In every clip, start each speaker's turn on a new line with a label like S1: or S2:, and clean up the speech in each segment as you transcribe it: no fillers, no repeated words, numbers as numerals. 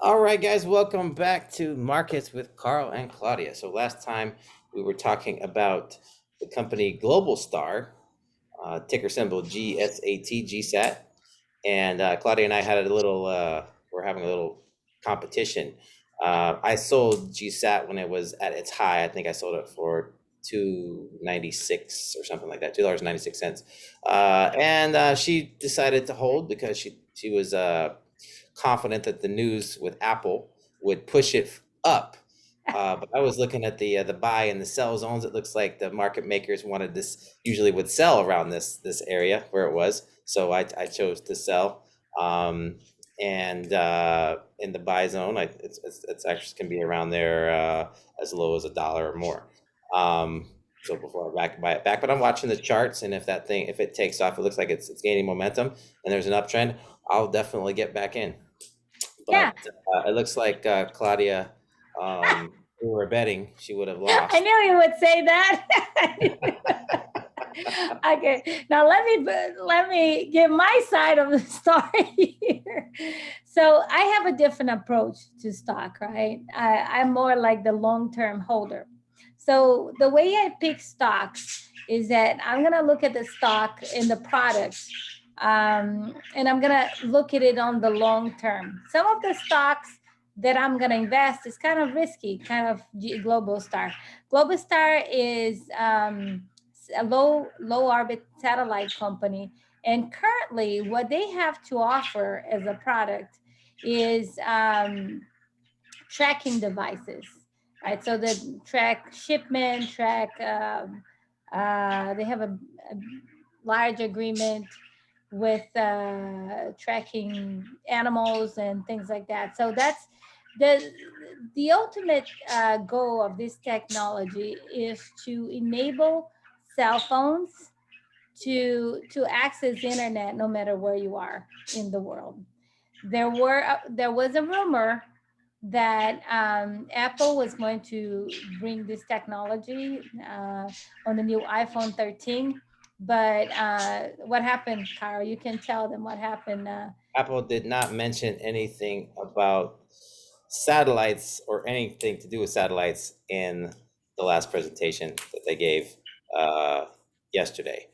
S1: All right, guys, welcome back to Markets with Carl and Claudia. So last time we were talking about the company Global Star, ticker symbol GSAT, GSAT, and Claudia and I had a little. We're having a little competition. I sold GSAT when it was at its high. I think I sold it for 2.96 or something like that, $2.96. And she decided to hold because she was confident that the news with Apple would push it up. But I was looking at the buy and the sell zones. It looks like the market makers wanted this, usually would sell around this area where it was. So I chose to sell. And in the buy zone, it's actually can be around there as low as $1 or more. So before I buy it back, but I'm watching the charts, and if it takes off, it looks like it's gaining momentum, and there's an uptrend. I'll definitely get back in.
S2: Yeah,
S1: But it looks like Claudia, we were betting she would have
S2: I
S1: lost.
S2: knew you would say that. Okay, now let me give my side of the story here. So I have a different approach to stock, right? I'm more like the long-term holder. So the way I pick stocks is that I'm gonna look at the stock in the product, and I'm gonna look at it on the long term. Some of the stocks that I'm gonna invest is kind of risky, kind of Global Star. Global Star is a low orbit satellite company, and currently what they have to offer as a product is tracking devices, right? So they track shipment, track. They have a large agreement with tracking animals and things like that. So that's the the ultimate goal of this technology is to enable cell phones to access internet no matter where you are in the world. There was a rumor that Apple was going to bring this technology on the new iPhone 13. But what happened, Carl? You can tell them what happened.
S1: Apple did not mention anything about satellites or anything to do with satellites in the last presentation that they gave uh, yesterday.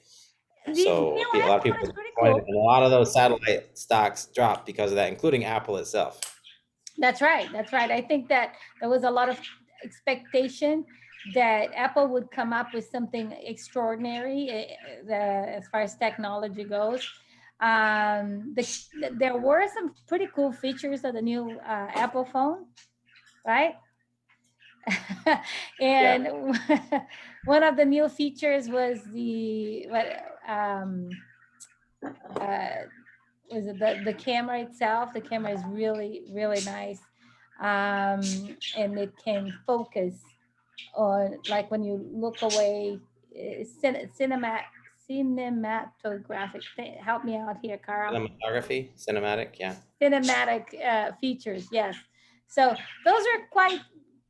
S2: The
S1: So
S2: new
S1: a lot of people
S2: iPhone
S1: are
S2: is pretty
S1: disappointed,
S2: cool.
S1: and a lot of those satellite stocks dropped because of that, including Apple itself.
S2: That's right. That's right. I think that there was a lot of expectation that Apple would come up with something extraordinary as far as technology goes. There were some pretty cool features of the new Apple phone, right?
S1: Yeah.
S2: And one of the new features was the what uh, was it the camera itself. The camera is really nice, and it can focus on, like, when you look away, cinematographic help me out here, Carl.
S1: Cinematography, cinematic, yeah.
S2: Cinematic features, yes. So those are quite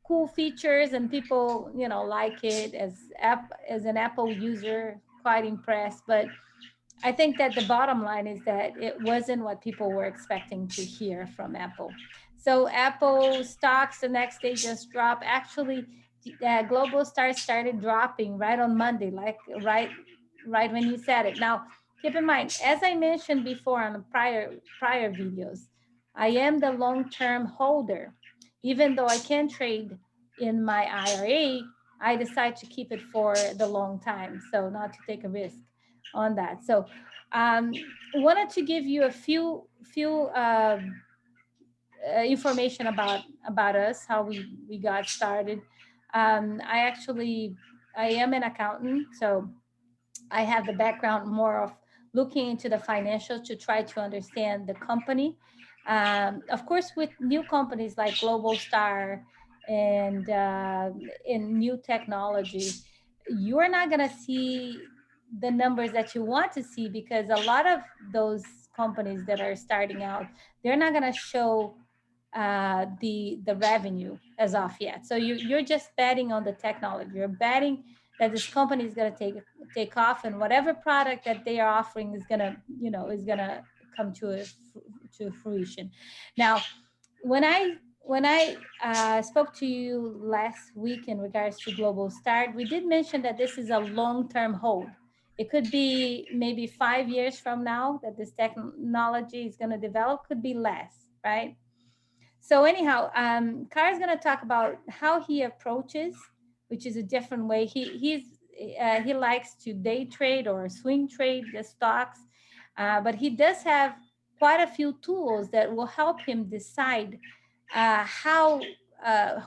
S2: cool features, and people, like it. As an Apple user, quite impressed. But I think that the bottom line is that it wasn't what people were expecting to hear from Apple. So Apple stocks the next day just dropped. Actually, Global Star started dropping right on Monday, like right when you said it. Now, keep in mind, as I mentioned before on the prior videos, I am the long term holder. Even though I can trade in my IRA, I decide to keep it for the long time, so not to take a risk on that. So, um, wanted to give you a few information about us, how we got started. I actually I am an accountant, so I have the background more of looking into the financials to try to understand the company. Of course, with new companies like Global Star and in new technology, you are not going to see the numbers that you want to see, because a lot of those companies that are starting out, they're not going to show the revenue as of yet. So you're just betting on the technology. You're betting that this company is going to take off, and whatever product that they are offering is going to come to fruition. Now, when I spoke to you last week in regards to Global Start, we did mention that this is a long-term hold. It could be maybe 5 years from now that this technology is going to develop, could be less, right? So anyhow, Kara's going to talk about how he approaches, which is a different way. He likes to day trade or swing trade the stocks, but he does have quite a few tools that will help him decide how,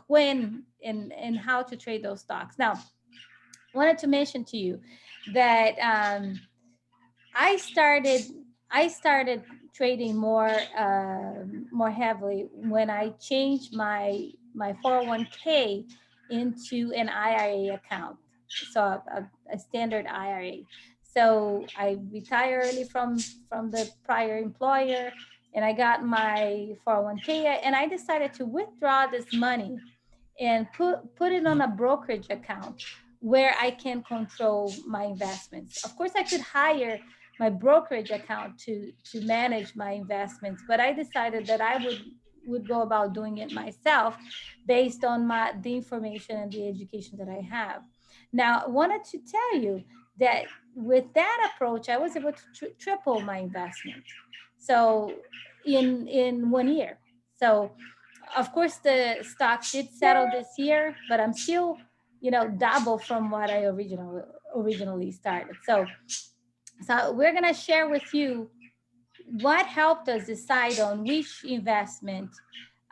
S2: when, and how to trade those stocks. Now, I wanted to mention to you that I started I started trading more heavily when I changed my 401k into an IRA account, so a standard IRA. So I retired early from the prior employer, and I got my 401k, and I decided to withdraw this money and put it on a brokerage account where I can control my investments. Of course, I could hire my brokerage account to manage my investments, but I decided that I would go about doing it myself based on the information and the education that I have. Now, I wanted to tell you that with that approach, I was able to triple my investment. So in 1 year. So of course the stock did settle this year, but I'm still, double from what I originally started. So we're gonna share with you what helped us decide on which investment,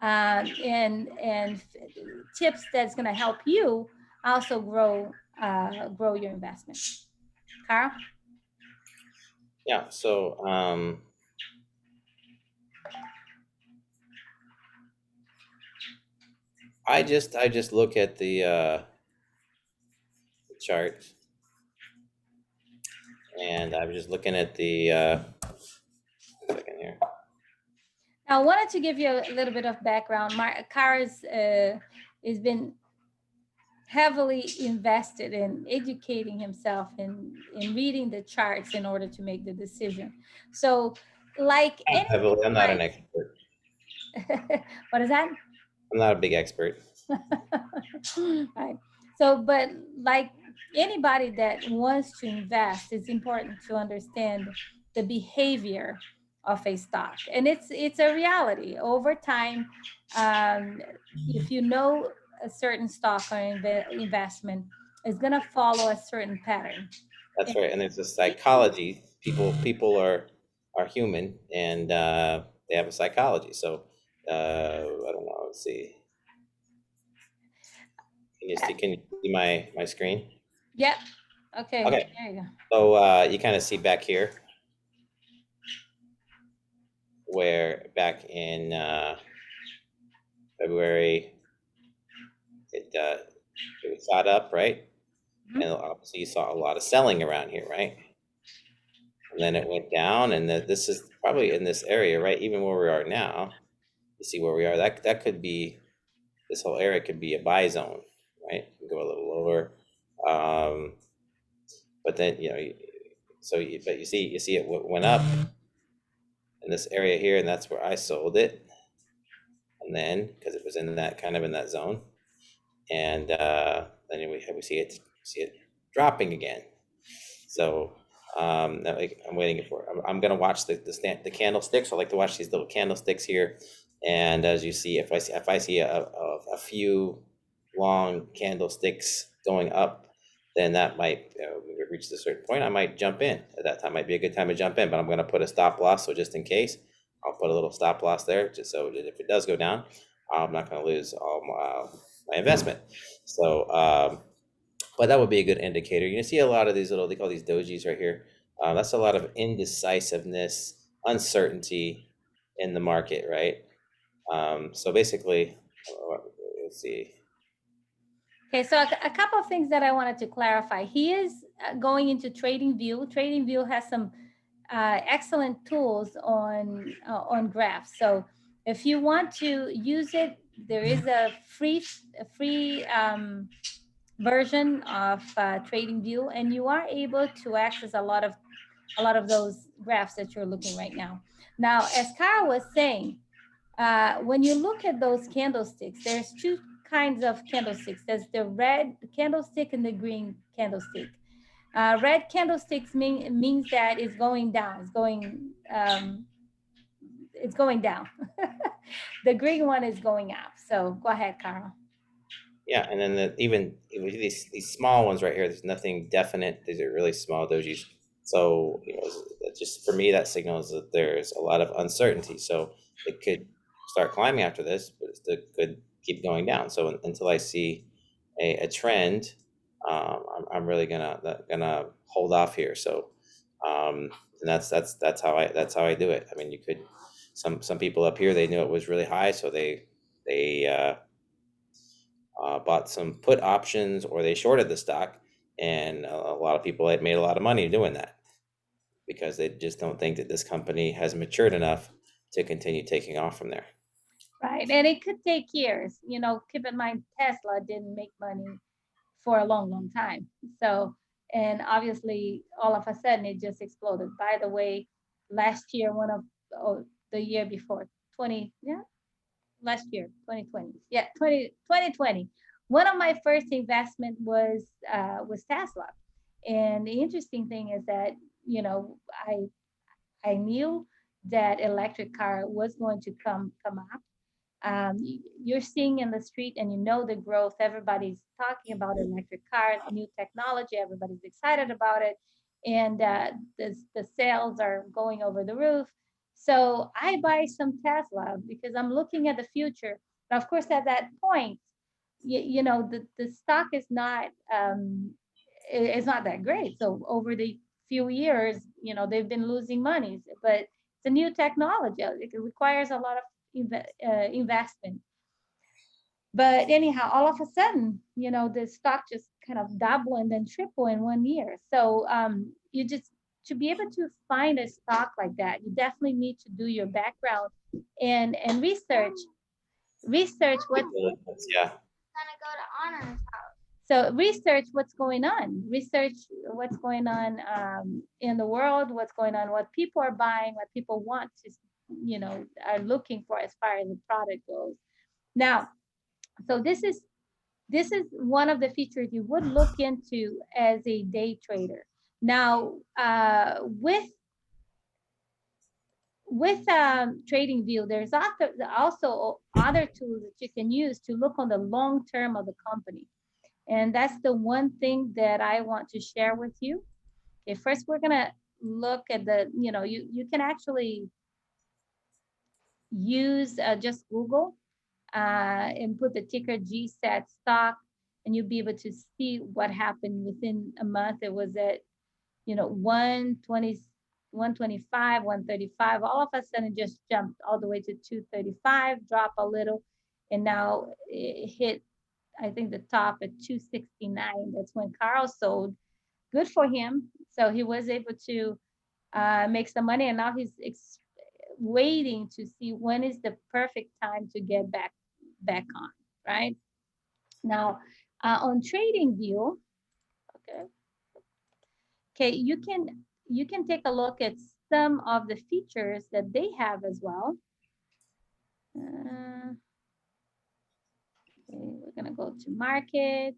S2: and tips that's gonna help you also grow your investment. Carl?
S1: Yeah. So I just look at the chart, and I'm just looking at the second here.
S2: Now, I wanted to give you a little bit of background. Kara's has been heavily invested in educating himself in reading the charts in order to make the decision. So, like
S1: Not
S2: any
S1: heavily. I'm not an
S2: like
S1: expert.
S2: what is that?
S1: I'm not a big expert.
S2: Right. So, but like anybody that wants to invest, it's important to understand the behavior of a stock, and it's a reality over time. Um, if you know a certain stock or investment is going to follow a certain pattern.
S1: That's
S2: And
S1: right. And there's a psychology. People are human, and they have a psychology. So I don't know. Let's see. Can you see my screen?
S2: yeah, okay,
S1: Okay.
S2: there you go.
S1: So you kind of see back here where back in February it shot up, right?
S2: Mhm.
S1: And obviously you saw a lot of selling around here, right? And then it went down, and this is probably in this area, right? Even where we are now, you see where we are. That could be, this whole area could be a buy zone, right? Go a little lower, um, but then but you see it went up in this area here, and that's where I sold it, and then because it was in that kind of in that zone, and then we see it dropping again. So I'm waiting for it. I'm gonna watch the candlesticks. I like to watch these little candlesticks here, and as you see, if I see a few long candlesticks going up, then that might we reach a certain point. I might jump in at that time. Might be a good time to jump in, but I'm gonna put a stop loss. So just in case, I'll put a little stop loss there, just so that if it does go down, I'm not gonna lose all my investment. So but that would be a good indicator. You see a lot of these little, they call these dojis right here. That's a lot of indecisiveness, uncertainty in the market, right? So basically, let's see.
S2: Okay, so a couple of things that I wanted to clarify. He is going into TradingView. TradingView has some excellent tools on graphs. So if you want to use it, there is a free version of TradingView, and you are able to access a lot of those graphs that you're looking right now. Now, as Kara was saying, when you look at those candlesticks, there's two kinds of candlesticks. There's the red candlestick and the green candlestick. Red candlesticks means that it's going down. It's going down. The green one is going up. So go ahead, Carl.
S1: Yeah, and then even these small ones right here, there's nothing definite. These are really small dojis. So that just for me that signals that there's a lot of uncertainty. So it could start climbing after this, but it could keep going down. So until I see a trend, I'm really gonna hold off here. So and that's how I do it. I mean, you could some people up here, they knew it was really high, so they bought some put options or they shorted the stock, and a lot of people had made a lot of money doing that because they just don't think that this company has matured enough to continue taking off from there.
S2: Right. And it could take years. Keep in mind, Tesla didn't make money for a long, long time. So, and obviously, all of a sudden, it just exploded. By the way, last year, the year before, 20, yeah, last year, 2020, yeah, 2020. One of my first investment was Tesla, and the interesting thing is that I knew that electric car was going to come up. You're seeing in the street and the growth. Everybody's talking about electric cars, new technology. Everybody's excited about it, and the sales are going over the roof. So I buy some Tesla because I'm looking at the future. Now, of course, at that point, the stock is not it's not that great. So over the few years, they've been losing money, but it's a new technology. It requires a lot of investment. But anyhow, all of a sudden, the stock just kind of double and then triple in 1 year. So you just to be able to find a stock like that, you definitely need to do your background and research what.
S1: Yeah.
S2: So research what's going on. Research what's going on in the world, what's going on, what people are buying, what people want to, are looking for as far as the product goes. Now, so this is one of the features you would look into as a day trader. Now, with TradingView, there's also other tools that you can use to look on the long term of the company. And that's the one thing that I want to share with you. Okay, first we're gonna look at you can actually use just Google and put the ticker GSAT stock, and you'll be able to see what happened within a month. It was at 120, 125, 135. All of a sudden, it just jumped all the way to 235, drop a little, and now it hit, I think, the top at 269. That's when Carl sold. Good for him. So he was able to make some money, and now he's waiting to see when is the perfect time to get back on, right? Now, on TradingView, okay, you can take a look at some of the features that they have as well. Okay, we're gonna go to market.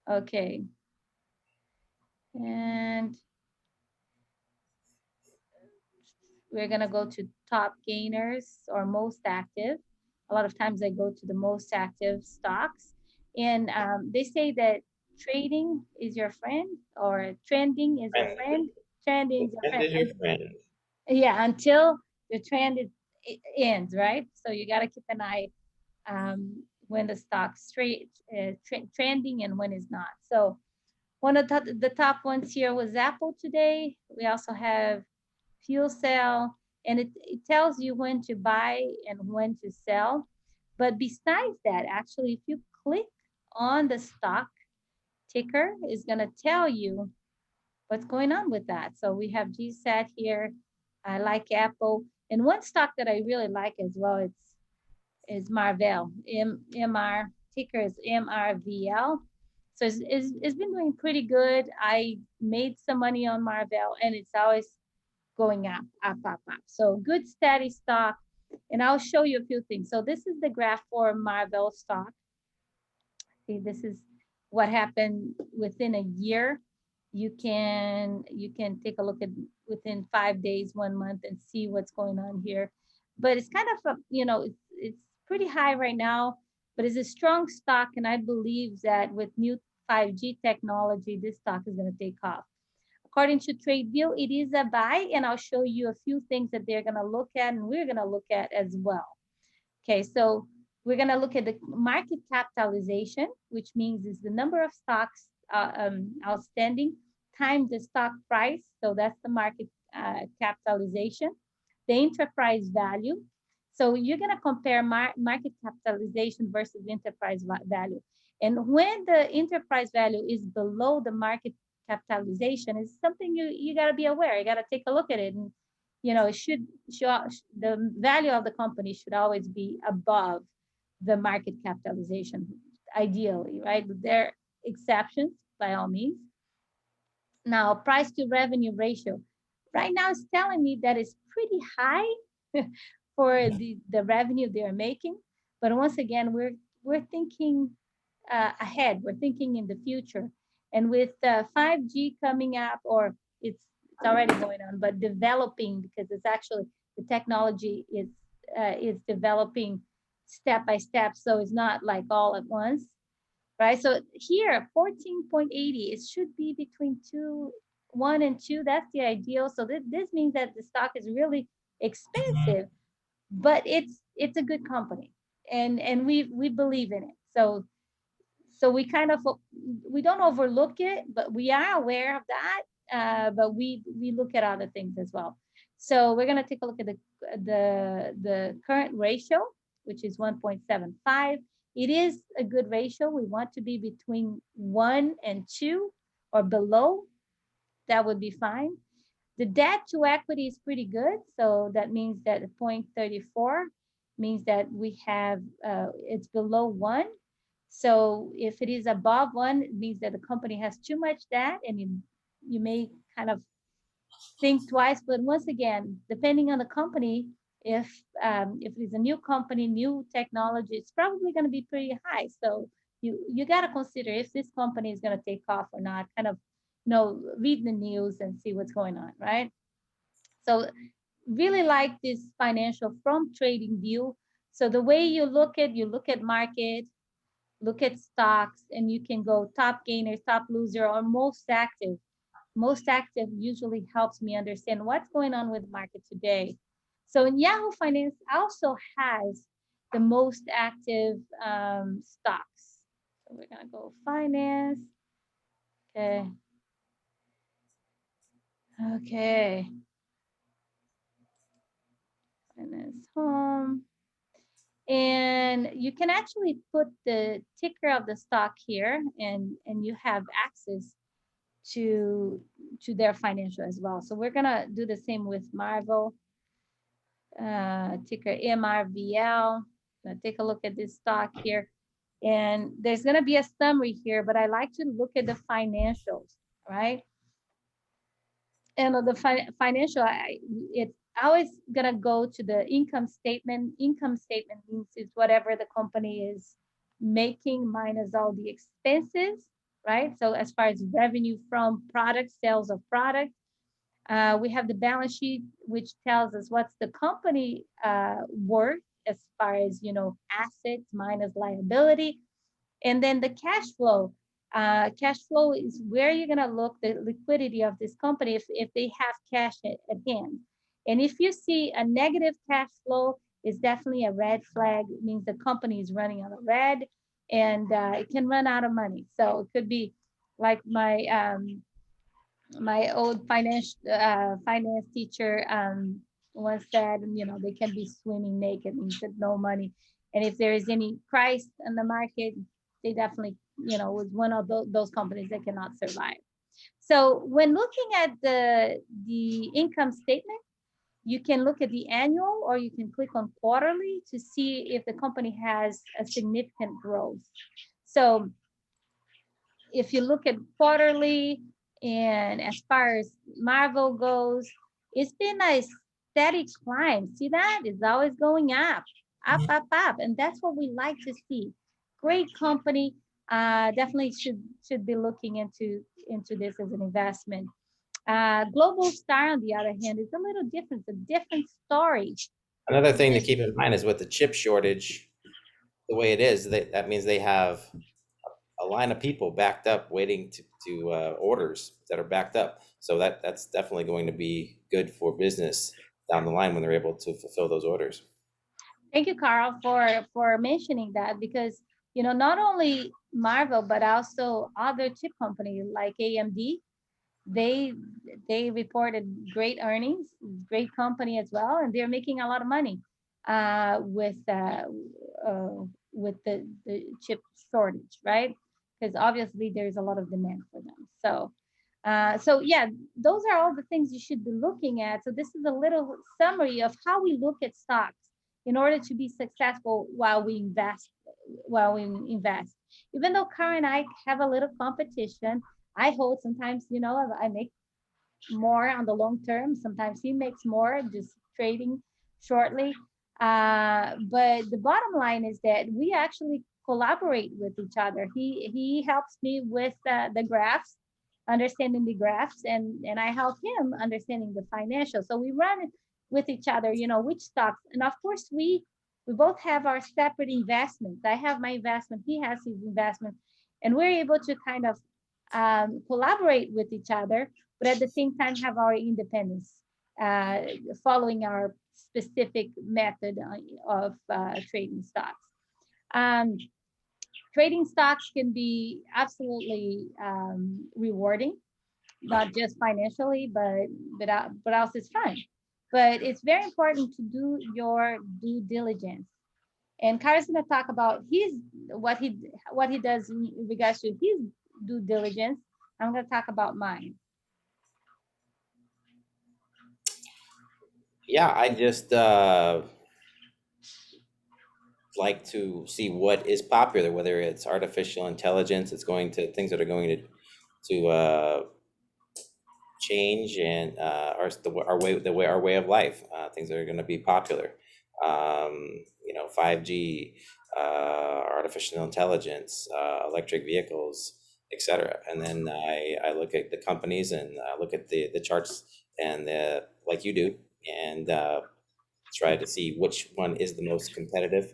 S2: Okay, and we're gonna go to top gainers or most active. A lot of times I go to the most active stocks, and they say that trading is your friend, or trending is your friend. Trending is your friend. Yeah, until the trend ends, right? So you got to keep an eye when the stock's trending and when it's not. So one of the top ones here was Apple today. We also have Fuel Cell, and it tells you when to buy and when to sell. But besides that, actually, if you click on the stock ticker, it's going to tell you what's going on with that. So we have GSAT here. I like Apple. And one stock that I really like as well is Marvell. MR ticker is MRVL. So it's been doing pretty good. I made some money on Marvell, and it's always going up. So good steady stock. And I'll show you a few things. So this is the graph for Marvell stock. See, this is what happened within a year. You can take a look at within 5 days, 1 month, and see what's going on here. But it's kind of it's pretty high right now, but it's a strong stock, and I believe that with new 5G technology, this stock is going to take off. According to TradeView, it is a buy, and I'll show you a few things that they're going to look at, and we're going to look at as well. Okay, so we're going to look at the market capitalization, which means is the number of stocks outstanding times the stock price. So that's the market capitalization, the enterprise value. So you're going to compare market capitalization versus enterprise value. And when the enterprise value is below the market capitalization, is something you got to be aware. You got to take a look at it. And it should show the value of the company should always be above the market capitalization, ideally, right? But there are exceptions by all means. Now, price to revenue ratio. Right now it's telling me that it's pretty high for the revenue they're making. But once again, we're thinking ahead. We're thinking in the future. And with 5G coming up, or it's already going on, but developing, because it's actually the technology is developing step by step. So it's not like all at once, right? So here, 14.80, it should be between 1 and 2. That's the ideal. So this means that the stock is really expensive, but it's a good company, and we believe in it. So we kind of we don't overlook it, but we are aware of that. But we look at other things as well. So we're gonna take a look at the current ratio, which is 1.75. It is a good ratio. We want to be between 1 and 2 or below. That would be fine. The debt to equity is pretty good. So that means that 0.34 means that we have it's below 1. So if it is above 1, it means that the company has too much debt, and you may kind of think twice. But once again, depending on the company, if it's a new company, new technology, it's probably going to be pretty high. So you got to consider if this company is going to take off or not. Kind of read the news and see what's going on, right? So really like this financial from TradingView. So the way you look at market, look at stocks, and you can go top gainer, top loser, or most active. Most active usually helps me understand what's going on with the market today. So Yahoo Finance also has the most active stocks. So we're gonna go finance. Okay. Okay. Finance home. And you can actually put the ticker of the stock here, and you have access to their financial as well. So we're gonna do the same with Marvel, ticker MRVL. Gonna take a look at this stock here, and there's gonna be a summary here, but I like to look at the financials, right? And on the financial, it's always gonna go to the income statement. Income statement means it's whatever the company is making minus all the expenses, right? So as far as revenue from product, sales of product, we have the balance sheet, which tells us what's the company worth as far as assets minus liability, and then the cash flow. Cash flow is where you're gonna look the liquidity of this company if they have cash at hand. And if you see a negative cash flow, it's definitely a red flag. It means the company is running on a red, and it can run out of money. So it could be like my old finance teacher once said, they can be swimming naked, means that no money. And if there is any price in the market, they definitely, was one of those companies that cannot survive. So when looking at the income statement, you can look at the annual, or you can click on quarterly to see if the company has a significant growth. So if you look at quarterly, and as far as Marvel goes, it's been nice, steady climb. See that? It's always going up, up, up, up. And that's what we like to see. Great company. Definitely should be looking into this as an investment. Global Star, on the other hand, is a little different. It's a different story.
S1: Another thing to keep in mind is with the chip shortage, the way it is, that means they have a line of people backed up waiting to orders that are backed up. So that's definitely going to be good for business down the line when they're able to fulfill those orders.
S2: Thank you, Carl, for mentioning that, because not only Marvel but also other chip companies like AMD, they they reported great earnings, great company as well, and they're making a lot of money with the chip shortage, right? Because obviously there's a lot of demand for them. So yeah, those are all the things you should be looking at. So this is a little summary of how we look at stocks in order to be successful while we invest. While we invest, even though Karen and I have a little competition, I hold sometimes, I make more on the long term. Sometimes he makes more just trading shortly. But the bottom line is that we actually collaborate with each other. He helps me with the graphs, understanding the graphs, and I help him understanding the financial. So we run it with each other, which stocks. And of course, we both have our separate investments. I have my investment, he has his investment, and we're able to kind of collaborate with each other, but at the same time have our independence, uh, following our specific method of trading stocks. Um, Trading stocks can be absolutely rewarding, not just financially, but also it's fun. But it's very important to do your due diligence. And Kara's going to talk about his what he does in regards to his due diligence. I'm going to talk about mine.
S1: Yeah, I just like to see what is popular, whether it's artificial intelligence, it's going to things that are going to change and our way of life, things that are going to be popular. 5G, artificial intelligence, electric vehicles, etc. And then I look at the companies and I look at the charts and like you do, and try to see which one is the most competitive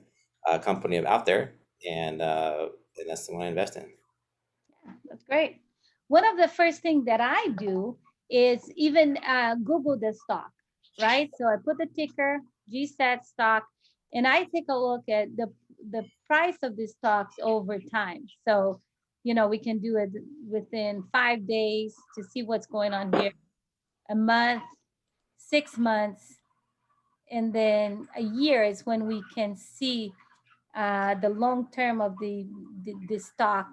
S1: company out there, and that's the one I invest in.
S2: That's great. One of the first things that I do is even Google the stock, right? So I put the ticker, GSAT stock, and I take a look at the price of the stocks over time. So, we can do it within 5 days to see what's going on here, a month, 6 months, and then a year is when we can see the long term of the stock,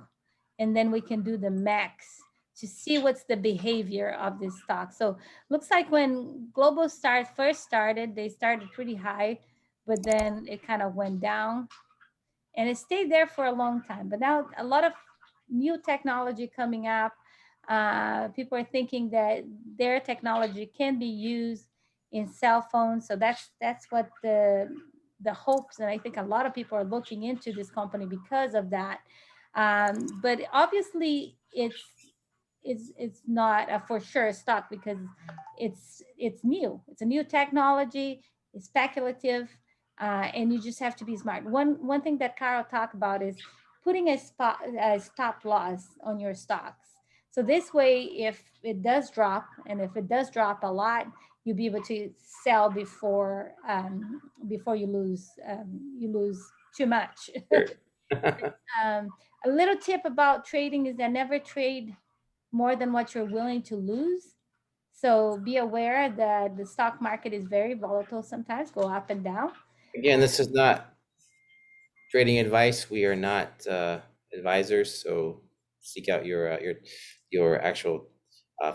S2: and then we can do the max to see what's the behavior of this stock. So looks like when Global Star first started, they started pretty high, but then it kind of went down and it stayed there for a long time. But now a lot of new technology coming up. People are thinking that their technology can be used in cell phones. So that's what the hopes, and I think a lot of people are looking into this company because of that. But obviously, it's not a for sure stock because it's new. It's a new technology. It's speculative, and you just have to be smart. One thing that Carol talked about is putting a stop loss on your stocks. So this way, if it does drop, and if it does drop a lot, you'll be able to sell before you lose too much. um, a little tip about trading is that never trade more than what you're willing to lose. So be aware that the stock market is very volatile sometimes, go up and down.
S1: Again, this is not trading advice. We are not advisors, so seek out your actual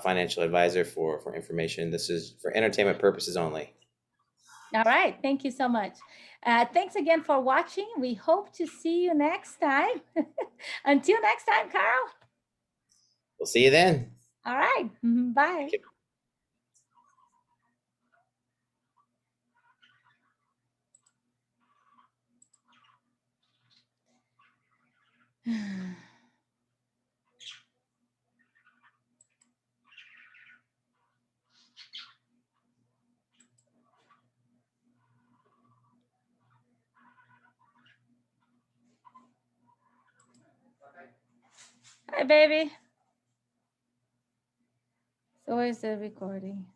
S1: financial advisor for information. This is for entertainment purposes only.
S2: All right. Thank you so much. Thanks again for watching. We hope to see you next time. Until next time, Carl.
S1: We'll see you then.
S2: All right. Bye. Hi, baby. So where's the recording?